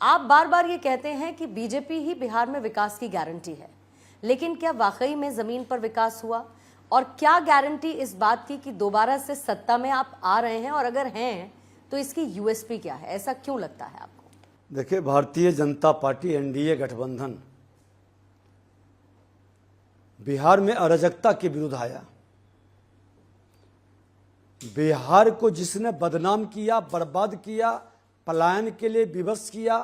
आप बार बार ये कहते हैं कि बीजेपी ही बिहार में विकास की गारंटी है, लेकिन क्या वाकई में जमीन पर विकास हुआ? और क्या गारंटी इस बात की कि दोबारा से सत्ता में आप आ रहे हैं, और अगर हैं तो इसकी यूएसपी क्या है? ऐसा क्यों लगता है आपको? देखिए, भारतीय जनता पार्टी एनडीए गठबंधन बिहार में अराजकता के विरुद्ध आया। बिहार को जिसने बदनाम किया, बर्बाद किया, पलायन के लिए विवश किया,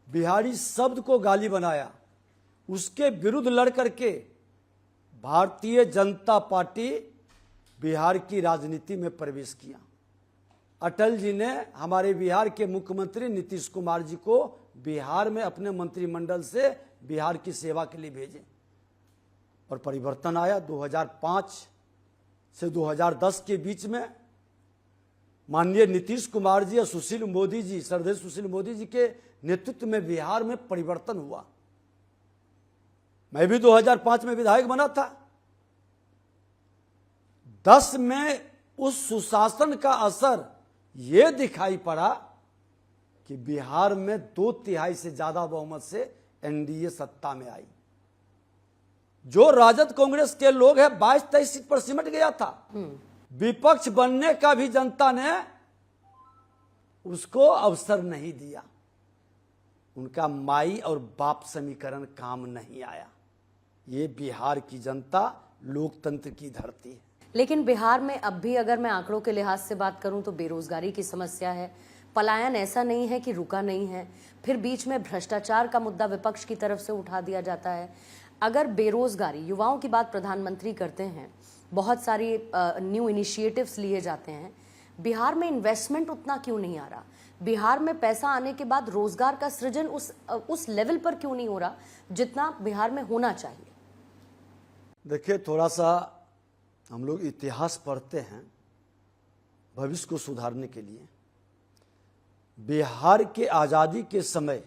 बिहारी शब्द को गाली बनाया, उसके विरुद्ध लड़ करके भारतीय जनता पार्टी बिहार की राजनीति में प्रवेश किया। अटल जी ने हमारे बिहार के मुख्यमंत्री नीतीश कुमार जी को बिहार में अपने मंत्रिमंडल से बिहार की सेवा के लिए भेजे और परिवर्तन आया। 2005 से 2010 के बीच में माननीय नीतीश कुमार जी और सुशील मोदी जी, श्रद्धेय सुशील मोदी जी के नेतृत्व में बिहार में परिवर्तन हुआ। मैं भी 2005 में विधायक बना था। 10 में उस सुशासन का असर यह दिखाई पड़ा कि बिहार में 2/3 से ज्यादा बहुमत से एनडीए सत्ता में आई। जो राजद कांग्रेस के लोग हैं 22-23 सीट पर सिमट गया था। विपक्ष बनने का भी जनता ने उसको अवसर नहीं दिया। उनका माई और बाप समीकरण काम नहीं आया। ये बिहार की जनता लोकतंत्र की धरती है। लेकिन बिहार में अब भी अगर मैं आंकड़ों के लिहाज से बात करूं तो बेरोजगारी की समस्या है। पलायन ऐसा नहीं है कि रुका नहीं है। फिर बीच में भ्रष्टाचार का मुद्दा विपक्ष की तरफ से उठा दिया जाता है। अगर बेरोजगारी, युवाओं की बात प्रधानमंत्री करते हैं, बहुत सारी न्यू इनिशिएटिव्स लिए जाते हैं, बिहार में इन्वेस्टमेंट उतना क्यों नहीं आ रहा? बिहार में पैसा आने के बाद रोजगार का सृजन उस लेवल पर क्यों नहीं हो रहा जितना बिहार में होना चाहिए? देखिए, थोड़ा सा हम लोग इतिहास पढ़ते हैं भविष्य को सुधारने के लिए। बिहार के आज़ादी के समय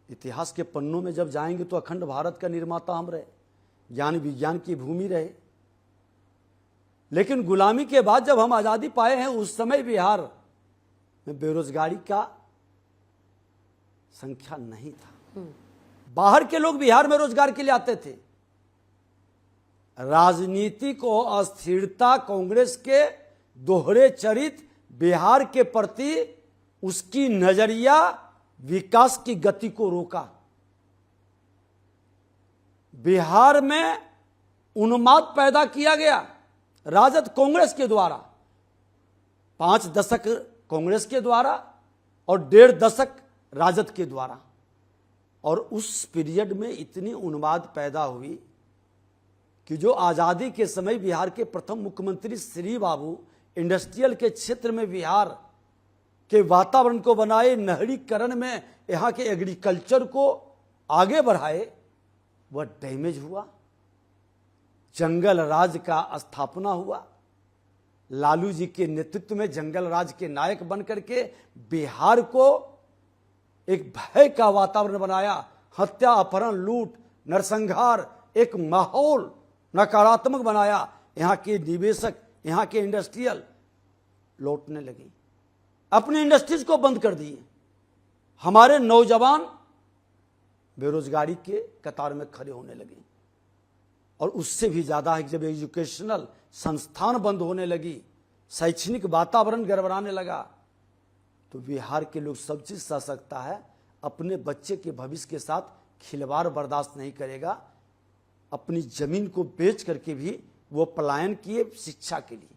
इतिहास के पन्नों में जब जाएंगे तो अखंड भारत का निर्माता हम रहे, ज्ञान विज्ञान की भूमि रहे। लेकिन गुलामी के बाद जब हम आज़ादी पाए हैं, उस समय बिहार में बेरोजगारी का संख्या नहीं था। बाहर के लोग बिहार में रोजगार के लिए आते थे। राजनीति को अस्थिरता, कांग्रेस के दोहरे चरित्र, बिहार के प्रति उसकी नजरिया, विकास की गति को रोका। बिहार में उन्माद पैदा किया गया राजद कांग्रेस के द्वारा। 5 दशक कांग्रेस के द्वारा और 1.5 दशक राजद के द्वारा। और उस पीरियड में इतनी उन्माद पैदा हुई कि जो आज़ादी के समय बिहार के प्रथम मुख्यमंत्री श्री बाबू इंडस्ट्रियल के क्षेत्र में बिहार के वातावरण को बनाए, नहरीकरण में यहाँ के एग्रीकल्चर को आगे बढ़ाए, वह डैमेज हुआ। जंगल राज का स्थापना हुआ। लालू जी के नेतृत्व में जंगल राज के नायक बनकर के बिहार को एक भय का वातावरण बनाया। हत्या, अपहरण, लूट, नरसंहार, एक माहौल नकारात्मक बनाया। यहाँ के निवेशक, यहाँ के इंडस्ट्रियल लौटने लगे, अपनी इंडस्ट्रीज को बंद कर दिए। हमारे नौजवान बेरोजगारी के कतार में खड़े होने लगे। और उससे भी ज्यादा है, जब एजुकेशनल संस्थान बंद होने लगी, शैक्षणिक वातावरण गड़बड़ाने लगा, तो बिहार के लोग सब चीज सह सकता है, अपने बच्चे के भविष्य के साथ खिलवाड़ बर्दाश्त नहीं करेगा। अपनी जमीन को बेच करके भी वो पलायन किए शिक्षा के लिए।